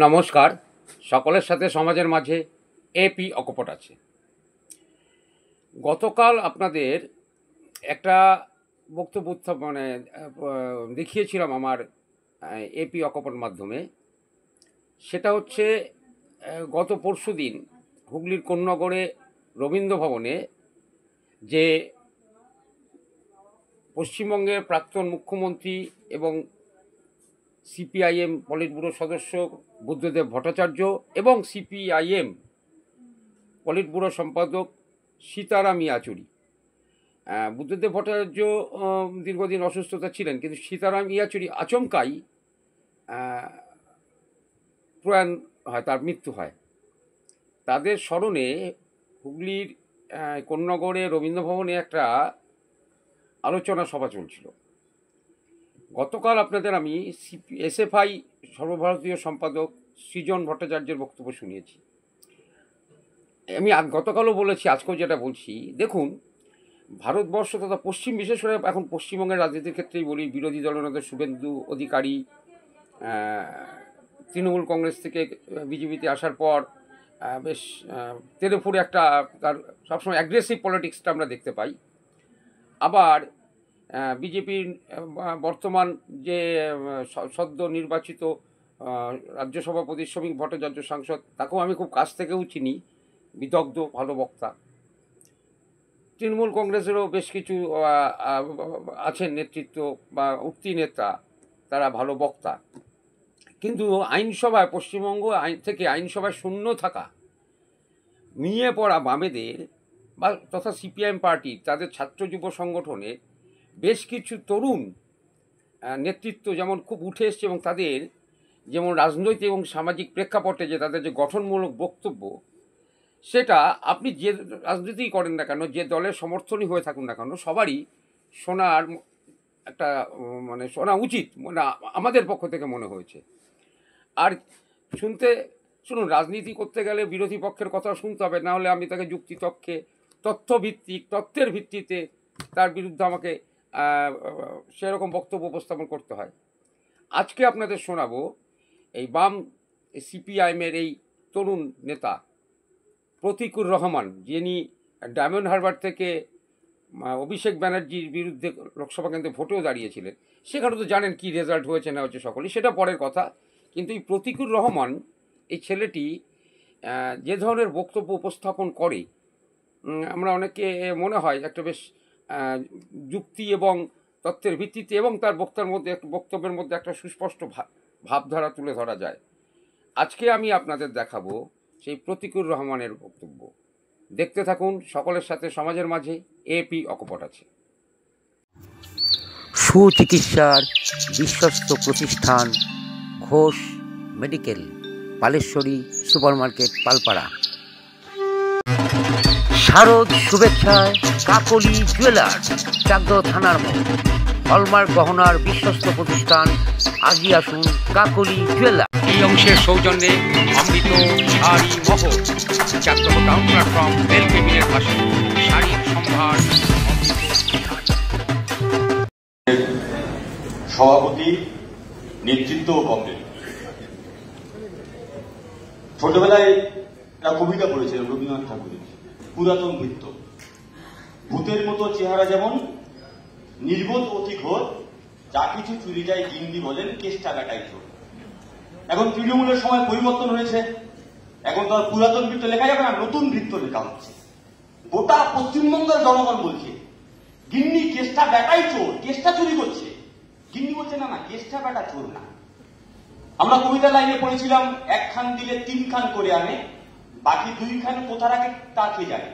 নমস্কার। সকলের সাথে সমাজের মাঝে এপি অকপট আছে। গতকাল আপনাদের একটা বক্তব্য দেখিয়েছিলাম আমার এপি অকপট মাধ্যমে। সেটা হচ্ছে গত পরশু দিন হুগলির কোন্নগরে রবীন্দ্র ভবনে যে পশ্চিমবঙ্গের প্রাক্তন মুখ্যমন্ত্রী এবং সিপিআইএম পলিট ব্যুরো সদস্য বুদ্ধদেব ভট্টাচার্য এবং সিপিআইএম পলিট ব্যুরো সম্পাদক সীতারাম ইয়াচুরি, বুদ্ধদেব ভট্টাচার্য দীর্ঘদিন অসুস্থতা ছিলেন, কিন্তু সীতারাম ইয়াচুরি আচমকাই প্রয়াণ হয়, তার মৃত্যু হয়। তাদের স্মরণে হুগলির কোন্নগরে রবীন্দ্র ভবনে একটা আলোচনা সভা চলছিল। গতকাল আপনাদের আমি এসএফআই সর্বভারতীয় সম্পাদক সৃজন ভট্টাচার্যের বক্তব্য শুনিয়েছি। আমি গতকালও বলেছি, আজকেও যেটা বলছি, দেখুন, ভারতবর্ষ তথা পশ্চিম, বিশেষ করে এখন পশ্চিমবঙ্গের রাজনীতির ক্ষেত্রেই বলি, বিরোধী দলনেতা শুভেন্দু অধিকারী তৃণমূল কংগ্রেস থেকে বিজেপিতে আসার পর বেশ তেরেফুরে একটা তার সবসময় অ্যাগ্রেসিভ পলিটিক্সটা আমরা দেখতে পাই। আবার বিজেপির বর্তমান যে সদ্য নির্বাচিত রাজ্য সভাপতি শ্রমিক ভট্টাচার্য সাংসদ, তাকেও আমি খুব কাছ থেকেও চিনি, বিদগ্ধ ভালো বক্তা। তৃণমূল কংগ্রেসেরও বেশ কিছু আছেন নেতৃত্ব বা উঠতি নেতা, তারা ভালো বক্তা। কিন্তু আইনসভায়, পশ্চিমবঙ্গ থেকে আইনসভায় শূন্য থাকা, মিয়ে পড়া বামেদের বা তথা সিপিআইএম পার্টি, তাদের ছাত্র যুব সংগঠনের বেশ কিছু তরুণ নেতৃত্ব যেমন খুব উঠে এসছে, এবং তাদের যেমন রাজনৈতিক এবং সামাজিক প্রেক্ষাপটে যে তাদের যে গঠনমূলক বক্তব্য, সেটা আপনি যে রাজনীতি করেন না কেন, যে দলের সমর্থনই হয়ে থাকুন না কেন, সবারই শোনার একটা শোনা উচিত, আমাদের পক্ষ থেকে মনে হয়েছে। আর শুনুন, রাজনীতি করতে গেলে বিরোধী পক্ষের কথা শুনতে হবে, না হলে আমি তাকে যুক্তিতর্কে তথ্যের ভিত্তিতে তার বিরুদ্ধে আমাকে সেরকম বক্তব্য উপস্থাপন করতে হয়। আজকে আপনাদের শোনাবো এই বাম সিপিআইএমের এই তরুণ নেতা প্রতীকুর রহমান, যিনি ডায়মন্ড হারবার থেকে অভিষেক ব্যানার্জির বিরুদ্ধে লোকসভা কেন্দ্রে ভোটেও দাঁড়িয়েছিলেন। সেখানে তো জানেন কি রেজাল্ট হয়েছে না হচ্ছে সকলেই, সেটা পরের কথা। কিন্তু এই প্রতীকুর রহমান, এই ছেলেটি যে ধরনের বক্তব্য উপস্থাপন করে, আমরা অনেকে মনে হয় একটা বেশ যুক্তি এবং তথ্যের ভিত্তিতে, এবং তার বক্তব্যের মধ্যে একটা সুস্পষ্ট ভাবধারা তুলে ধরা যায়। আজকে আমি আপনাদের দেখাবো সেই প্রতীকুর রহমানের বক্তব্য। দেখতে থাকুন। সকলের সাথে সমাজের মাঝে এপি অকপট আছে। সুচিকিৎসার বিশ্বস্ত প্রতিষ্ঠান ঘোষ মেডিকেল, পালেশ্বরী সুপারমার্কেট, পালপাড়া। শারদ শুভেচ্ছায় কাকলি জুয়েলার্স, চাকদহ থানার মোড়। হলমার্ক গহনার বিশ্বস্ত প্রতিষ্ঠান, আজই আসুন কাকলি জুয়েলার্স। এই অংশের সৌজন্যে অমৃত শাড়ি মহল, চাকদহ টাউন প্ল্যাটফর্ম, রেল কেবিনের পাশে, শাড়ির সম্ভার। সভাপতি, নেতৃত্ব ও কংগ্রেস। ছোটবেলায় একটা কবিতা পড়েছিলাম রবীন্দ্রনাথ ঠাকুরের, পুরাতন ভৃত্য। ভূতের মতো চেহারা যেমন, নির্বোধ অতি ঘোর, যা কিছু চুরি যায় গিন্দি বলেন, কেষ্টা কাটাই চোর। এখন তৃণমূলের সময় পরিবর্তন হয়েছে, এখন তো আর পুরাতন ভৃত্য লেখা যাবে না, নতুন ভৃত্য লেখা হচ্ছে। গোটা পশ্চিমবঙ্গের জনগণ বলছে গিন্নি কেষ্টা বেটাই চোর, কেষ্টা চুরি করছে। গিন্নি বলছে না, কেষ্টা বেটা চোর না। আমরা কবিতা লাইনে পড়েছিলাম, এক খান দিলে 3 খান করে আনে, বাকি 2 খান কোথা রাখে তা কে জানে।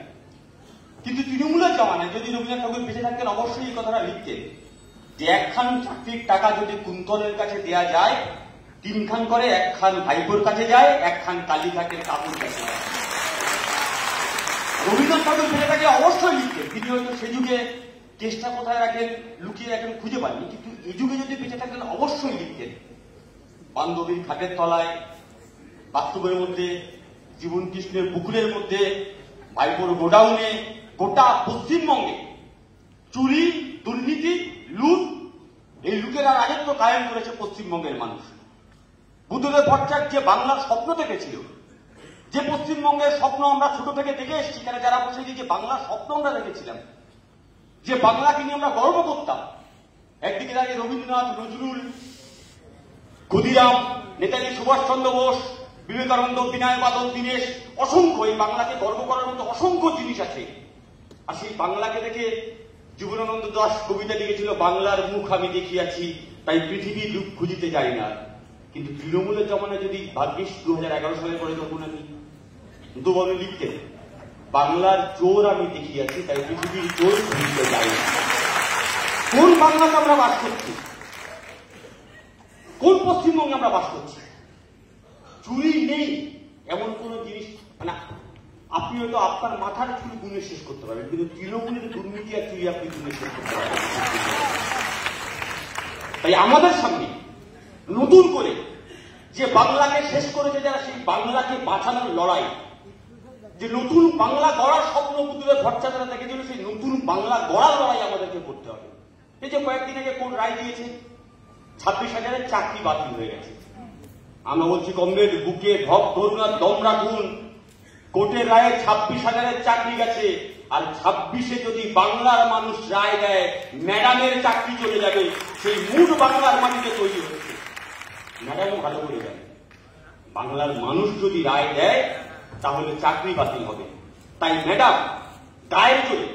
কিন্তু তৃণমূলের জমানায় যদি রবীন্দ্রনাথ ঠাকুর বেঁচে থাকতেন, অবশ্যই এই কথাটা লিখতেন যে 1 খান চাকরির টাকা যদি কুন্তলের কাছে দেয়া যায়, 3 খান করে 1 খান ভাইবোর কাছে যায়, 1 খান কালীঘাটের কাকুর কাছে যায়। রবীন্দ্রনাথ ঠাকুর বেঁচে থাকলে অবশ্যই লিখতেন। তিনি হয়তো সে যুগে চেষ্টা কোথায় রাখেন, লুকিয়ে রাখেন, খুঁজে পাননি, কিন্তু এই যুগে যদি বেঁচে থাকতেন অবশ্যই লিখতেন। বান্ধবীর খাটের তলায়, বাথরুমের মধ্যে, জীবন কৃষ্ণের পুকুরের মধ্যে, ভাইপোর গোডাউনে, গোটা পশ্চিমবঙ্গে চুরি, দুর্নীতি, লুট, এই লুটেরা রাজত্ব কায়েম করেছে পশ্চিমবঙ্গের মানুষ। বুদ্ধদেব ভট্টাচার্য যে বাংলার স্বপ্ন দেখেছিল, যে পশ্চিমবঙ্গের স্বপ্ন আমরা ছোট থেকে দেখে এসেছি, এখানে যারা বসে যে বাংলার স্বপ্ন আমরা দেখেছিলাম, যে বাংলাকে নিয়ে আমরা গর্ব করতাম, একদিকে দাঁড়িয়ে রবীন্দ্রনাথ, নজরুল, ক্ষুদিরাম, নেতাজি সুভাষচন্দ্র বোস, বিবেকানন্দ, বিনয় বাদল, দীনেশ, অসংখ্য, এই বাংলাকে গর্ব করার মতো অসংখ্য জিনিস আছে। আর সেই বাংলাকে দেখে জীবনানন্দ দাশ কবিতা লিখেছিল, বাংলার মুখ আমি দেখিয়াছি, তাই পৃথিবীর রূপ খুঁজিতে যাই না। কিন্তু তৃণমূলের জমানায় যদি ভাগ্যিস 2011 সালে পরে তখন আমি দুবনে লিখতেন, বাংলার জোর আমি দেখিয়াছি, তাই পৃথিবীর জোর খুঁজিতে যাই না। কোন বাংলাতে আমরা বাস করছি? কোন পশ্চিমবঙ্গে আমরা বাস করছি? চুরি নেই এমন কোন জিনিস, মানে আপনি হয়তো আপনার মাথার চুরি গুণে শেষ করতে পারবেন, কিন্তু তৃণমূলের দুর্নীতি আর চুরি আপনি গুণে শেষ করতে পারবেন। তাই আমাদের সামনে নতুন করে যে বাংলাকে শেষ করেছে যারা, সেই বাংলাকে বাঁচানোর লড়াই, যে নতুন বাংলা গড়ার স্বপ্ন বুদ্ধদেব ভট্টাচার্য দেখেছিল, সেই নতুন বাংলা গড়ার লড়াই আমাদেরকে করতে হবে। এই যে কয়েকদিন আগে কোন রায় দিয়েছে, 26,000-এর চাকরি বাতিল হয়ে গেছে। আমরা বলছি কমরেড, বুকে ঢপ ধরুন আর দম রাখুন, কোর্টের রায়ে 26,000-এর চাকরি গেছে। আর 26-এ যদি বাংলার মানুষ রায় দেয়, ম্যাডামের চাকরি চলে যাবে। সেই মুড বাংলার মাটিতে তৈরি হচ্ছে। ম্যাডামও ভালো করে জানে, বাংলার মানুষ যদি রায় দেয় তাহলে চাকরি বাতিল হবে। তাই ম্যাডাম গায়ের জোরে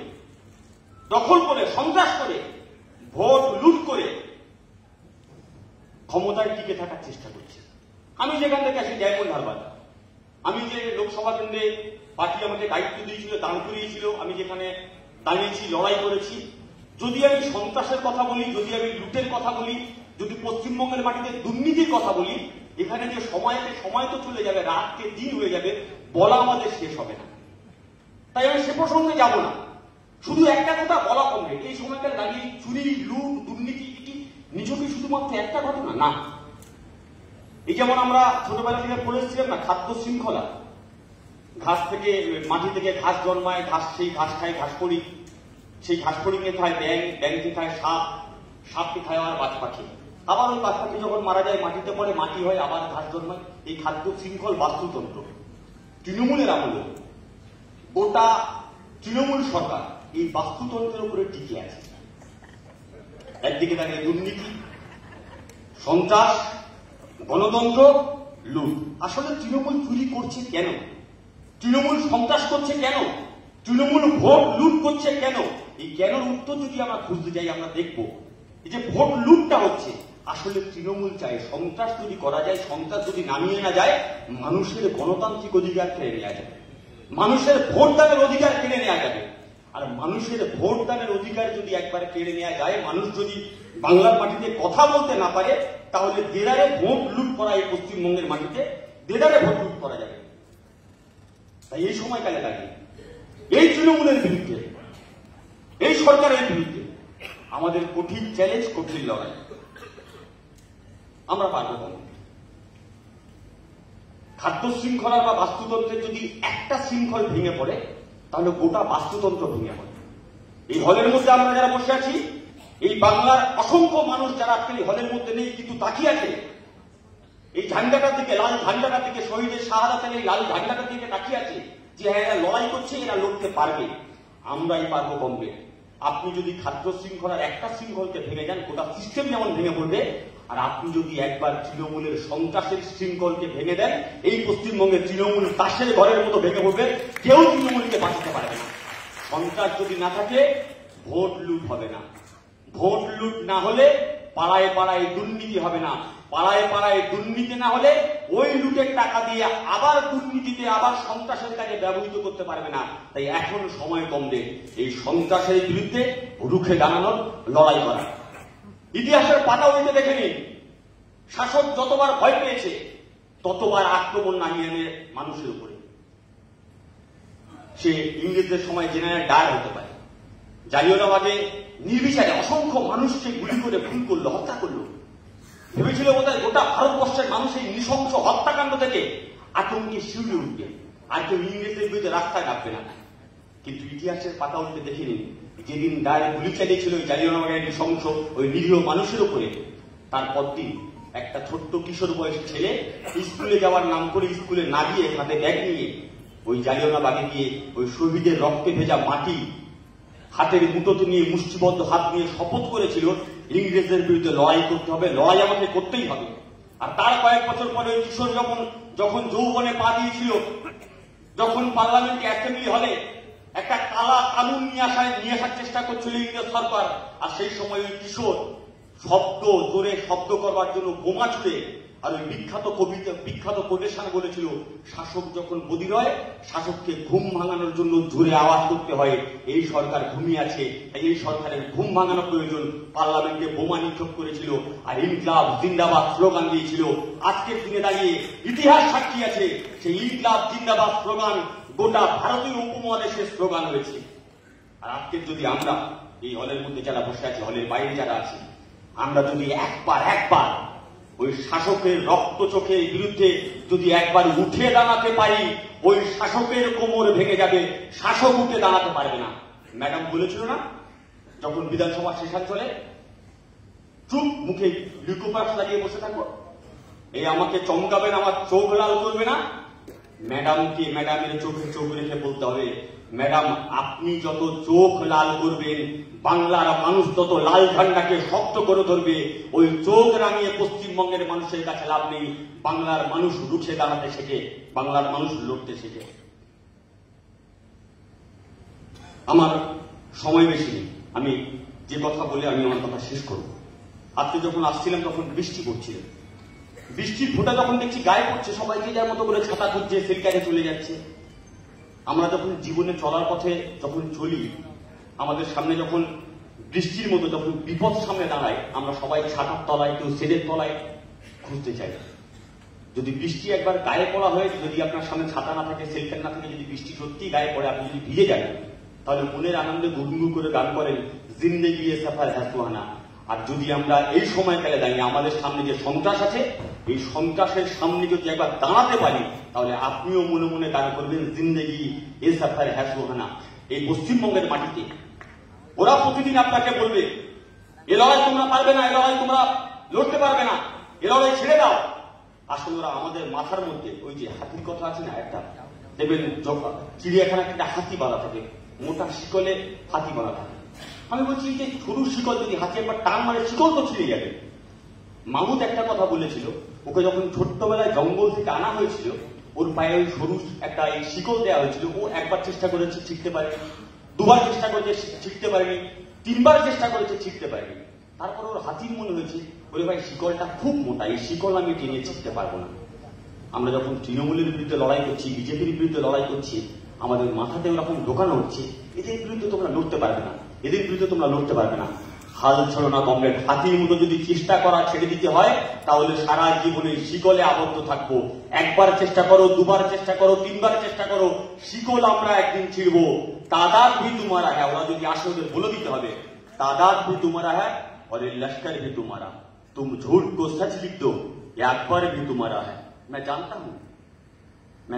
দখল করে, সন্ত্রাস করে, ভোট লুট করে ক্ষমতায় টিকে থাকার চেষ্টা করছে। আমি যেখান থেকে আসি, ডায়মন্ড হারবার, আমি যে লোকসভা কেন্দ্রে পার্টি আমাকে দায়িত্ব দিয়েছিল, দান করিয়েছিল, আমি যেখানে দাঁড়িয়েছি, লড়াই করেছি, যদি আমি সন্ত্রাসের কথা বলি, যদি আমি লুটের কথা বলি, যদি পশ্চিমবঙ্গের মাটিতে দুর্নীতির কথা বলি, এখানে যে সময় তো চলে যাবে, রাতকে দিন হয়ে যাবে, বলা আমাদের শেষ হবে না। তাই আমি সে প্রসঙ্গে যাব না। শুধু একটা কথা বলা কমবে, এই সময়কালে দাঁড়িয়ে চুরি, লুট, দুর্নীতি কি নিজেকে শুধুমাত্র একটা ঘটনা না। এই যেমন আমরা ছোটবেলা থেকে পড়ে এসেছিলাম না, খাদ্য শৃঙ্খলা, ঘাস থেকে, মাটি থেকে ঘাস জন্মায়, ঘাস, সেই ঘাস খায় ঘাসফড়িং, সেই ঘাসফড়িংয়ে খায় ব্যাঙ, ব্যাঙকে খায় সাপ, সাপকে খায় আবার বাজ পাখি, আবার ওই বাজ পাখি যখন মারা যায় মাটিতে পড়ে, মাটি হয়, আবার ঘাস জন্মায়। এই খাদ্য শৃঙ্খল বাস্তুতন্ত্র তৃণমূলের আমলে গোটা তৃণমূল সরকার এই বাস্তুতন্ত্রের উপরে টিকে আছে। একদিকে দাঁড়িয়ে দুর্নীতি, সন্ত্রাস, গণতন্ত্র, লুট। আসলে তৃণমূল চুরি করছে কেন? তৃণমূল সন্ত্রাস করছে কেন? তৃণমূল ভোট লুট করছে কেন? এই কেনর উত্তর যদি আমরা খুঁজতে যাই, আমরা দেখব এই যে ভোট লুটটা হচ্ছে, আসলে তৃণমূল চায় সন্ত্রাস যদি করা যায়, সন্ত্রাস যদি নামিয়ে না যায়, মানুষের গণতান্ত্রিক অধিকার কেড়ে নেওয়া যাবে, মানুষের ভোটদানের অধিকার কেড়ে নেওয়া যাবে। আর মানুষের ভোটদানের অধিকার যদি একবার কেড়ে নেওয়া যায়, মানুষ যদি বাংলার মাটিতে কথা বলতে না পারে, তাহলে দেদারে ভোট লুট করা এই পশ্চিমবঙ্গের মাটিতে দেদারে ভোট লুট করা যাবে। তাই এই সময়কালে দাঁড়িয়ে এই তৃণমূলের বিরুদ্ধে, এই সরকারের বিরুদ্ধে আমাদের কঠিন চ্যালেঞ্জ, কঠিন লড়াই। আমরা পারব না। খাদ্য শৃঙ্খলা বা বাস্তুতন্ত্রের যদি একটা শৃঙ্খল ভেঙে পড়ে, তাহলে গোটা বাস্তুতন্ত্র ভেঙে পড়ে। এই হলের মধ্যে আমরা যারা বসে আছি, এই বাংলার অসংখ্য মানুষ যারা আজকে এই হলের মধ্যে নেই কিন্তু তাকিয়ে আছে, এই ঝান্ডাটার দিকে, লাল ঝান্ডাটার দিকে, শহীদের শাহাদাতের এই লাল ঝান্ডাটার দিকে তাকিয়ে আছে, যে হ্যাঁ এরা লড়াই করছে, এরা লড়তে পারবে, আমরাই পারবো কমবে। আপনি যদি খাদ্য শৃঙ্খলার একটা শৃঙ্খলকে ভেঙে যান, গোটা সিস্টেম যেমন ভেঙে পড়বে। আর আপনি যদি একবার তৃণমূলের সন্ত্রাসের শৃঙ্খলকে ভেঙে দেন, এই পশ্চিমবঙ্গে তৃণমূল তাসের ঘরের মতো ভেঙে পড়বে, কেউ তৃণমূলকে বাঁচাতে পারবে না। সন্ত্রাস যদি না থাকে, ভোট লুট হবে না। ভোট লুট না হলে পাড়ায় পাড়ায় দুর্নীতি হবে না। পাড়ায় পাড়ায় দুর্নীতি না হলে ওই লুটের টাকা দিয়ে আবার দুর্নীতিতে, আবার সন্ত্রাসের কাজে ব্যবহৃত করতে পারবে না। তাই এখন সময় কম দেন, এই সন্ত্রাসের বিরুদ্ধে রুখে দাঁড়ানোর, লড়াই করা। ইতিহাসের পাতা হইতে দেখে নিন, শাসক যতবার ভয় পেয়েছে, ততবার আক্রমণ নামিয়ে আনে মানুষের উপরে। সে ইংরেজদের সময় জেনারেল ডায়ার হতে পারে, জালিয়ানওয়ালাবাগে নির্বিচারে অসংখ্য মানুষকে গুলি করে খুন করলো, হত্যা করলো। ভেবেছিল বোধহয় গোটা ভারতবর্ষের মানুষ এই নৃশংস হত্যাকাণ্ড থেকে আতঙ্কে শিউরে উঠবে, আর কেউ ইংরেজদের বিরুদ্ধে রাস্তায় নামবে না। কিন্তু ইতিহাসের পাতা উঠতে দেখে নিন, যেদিন ডায়ার গুলি চালিয়েছিল ওই জালিয়ানওয়ালাবাগের নৃশংস ওই নিরীহ মানুষের উপরে, তারপর দিন একটা ছোট্ট কিশোর বয়সী ছেলে স্কুলে যাওয়ার নাম করে স্কুলে না গিয়ে হাতে ব্যাগ নিয়ে ওই জালিয়ানওয়ালাবাগে গিয়ে ওই শহীদের রক্তে ভেজা মাটি হাতের মুঠোতে নিয়ে মুষ্টিবদ্ধ হাত নিয়ে শপথ করেছিল ইংরেজদের বিরুদ্ধে লড়াই করতে হবে, লড়াই আমাকে করতেই হবে। আর তার কয়েক বছর পরে ওই কিশোর যখন যৌবনে পা দিয়েছিল, যখন পার্লামেন্ট অ্যাসেম্বলি হলে একটা কালা কানুন নিয়ে আসার চেষ্টা করছিল ইংরেজ সরকার, আর সেই সময় ওই কিশোর জোরে শব্দ করবার জন্য বোমা ছুড়ে, আর ওই বিখ্যাত কোটেশন বলেছিল, শাসক যখন বধির হয় শাসককে ঘুম ভাঙানোর জন্য জোরে আওয়াজ করতে হয়। এই সরকার ঘুমিয়ে আছে, তাই এই সরকারের ঘুম ভাঙানো প্রয়োজন। পার্লামেন্টে বোমা নিক্ষেপ করেছিল আর ইনকলাব জিন্দাবাদ স্লোগান দিয়েছিল। আজকের দিনে দাঁড়িয়ে ইতিহাস সাক্ষী আছে, সেই ইনকলাব জিন্দাবাদ স্লোগান গোটা ভারতীয় উপমহাদেশের স্লোগান হয়েছে। আর আজকে যদি আমরা এই হলের মধ্যে যারা বসে আছে, হলের বাইরে যারা আছে, আমরা যদি একবার ওই শাসকের রক্ত চোখের বিরুদ্ধে যদি একবার উঠে দাঁড়াতে পারি, ওই শাসকের কোমর ভেঙে যাবে, শাসক উঠে দাঁড়াতে পারবে না। ম্যাডাম বলেছিল না, যখন বিধানসভা সেশন চলে, চুপ মুখে লিকুপাস লাগিয়ে বসে থাকো, এই আমাকে চমকাবেন, আমার চোখ লাল করবে না। ম্যাডামের চোখে চোখ রেখে বলতে হবে, ম্যাডাম আপনি যত চোখ লাল করবেন, বাংলার মানুষ তত লাল ঝান্ডাকে শক্ত করে ধরবে। ওই চোখ রাঙিয়ে পশ্চিমবঙ্গের মানুষের কাছে লাভ নেই। বাংলার মানুষ রুখে দাঁড়াতে শেখে, বাংলার মানুষ লড়তে শেখে। আমার সময় বেশি নেই, আমি যে কথা বলে আমি আমার কথা শেষ করব। আজকে যখন আসছিলাম তখন বৃষ্টি পড়ছিল, বৃষ্টির ফোঁটা যখন দেখছি গায়ে পড়ছে, সবাইকে যার মতো করে ছাতা খুঁজছে, সেলকারে চলে যাচ্ছে। আমরা যখন জীবনে চলার পথে যখন চলি, আমাদের সামনে যখন বৃষ্টির মতো যখন বিপদ সামনে দাঁড়ায়, আমরা সবাই ছাতার তলায়, কেউ শেডের তলায় খুঁজতে চাই। যদি বৃষ্টি একবার গায়ে পড়া হয়ে, যদি আপনার সামনে ছাতা না থাকে, সেলফেন না থাকে, যদি বৃষ্টি সত্যি গায়ে পড়ে, আপনি যদি ভিজে যান, তাহলে মনের আনন্দে গুনগুন করে গান করেন, জিন্দেগি এ সফর হ্যাঁ সুহানা। আর যদি আমরা এই সময়কালে দাঁড়িয়ে আমাদের সামনে যে সন্ত্রাস আছে, এই সন্ত্রাসের সামনে যদি একবার দাঁড়াতে পারি, তাহলে আপনিও মনে মনে গান করবেন, জিন্দেগি এ সফর হ্যাঁ সুহানা। এই পশ্চিমবঙ্গের মাটিতে ওরা প্রতিদিন আপনাকে বলবে, এ লড়াই তোমরা পারবে না, এ লড়াই তোমরা লড়তে পারবে না, এ লড়াই ছেড়ে দাও। আসলে ওরা আমাদের মাথার মধ্যে ওই যে হাতির কথা আছে না, একটা দেখবেন চিড়িয়াখানা একটা হাতি বাঁধা থাকে, মোটা শিকলে হাতি বাঁধা থাকে। আমি বলছি যে সরু শিকল যদি হাতি একবার টান মারে, শিকল তো ছিঁড়ে যাবে। মামুদ একটা কথা বলেছিল, ওকে যখন ছোট্টবেলায় জঙ্গল থেকে আনা হয়েছিল, ওর পায়ে ওই সরু একটা এই শিকল দেওয়া হয়েছিল। ও একবার চেষ্টা করেছে, শিখতে পারেনি, দুবার চেষ্টা করেছে, শিখতে পারেনি, তিনবার চেষ্টা করেছে, শিখতে পারেনি। তারপর ওর হাতির মনে হয়েছে, বলে ভাই শিকলটা খুব মোটা, এই শিকল আমি টেনে শিখতে পারবো না। আমরা যখন তৃণমূলের বিরুদ্ধে লড়াই করছি, বিজেপির বিরুদ্ধে লড়াই করছি, আমাদের মাথাতে ওরকম ঢোকানো হচ্ছে, এদের বিরুদ্ধে তোমরা লড়তে পারবে না, এদের বিরুদ্ধে তোমরা লড়তে পারবে না। হাল ছড়ো না কমরেড, হাতির মতো যদি চেষ্টা করা ছেড়ে দিতে হয়, তাহলে সারা জীবনে শিকলে আবদ্ধ থাকবো। একবার চেষ্টা করো, দুবার চেষ্টা করো, তিনবার চেষ্টা করো, শিকল আমরা একদিন ছিঁড়বো। তাদাদ ভি তুমারা হ্যাঁ, ওরা যদি আসে ওদের বলে দিতে হবে, तादाद भी तुम्हारा है और ये लश्कर भी तुम्हारा। तुम झूठ को सच लिख दो, ये अकबर भी तुम्हारा है। मैं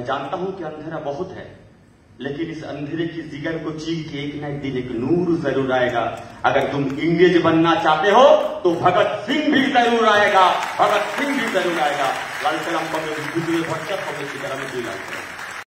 जानता हूं कि अंधेरा बहुत है, लेकिन इस अंधेरे की जिगर को चीर के एक न एक दिन एक नूर जरूर आएगा। अगर तुम इंग्रेज बनना चाहते हो तो भगत सिंह भी जरूर आएगा, भगत सिंह भी जरूर आएगा। लाल सलाम पब्लिक भट्टा पब्लिक की तरह में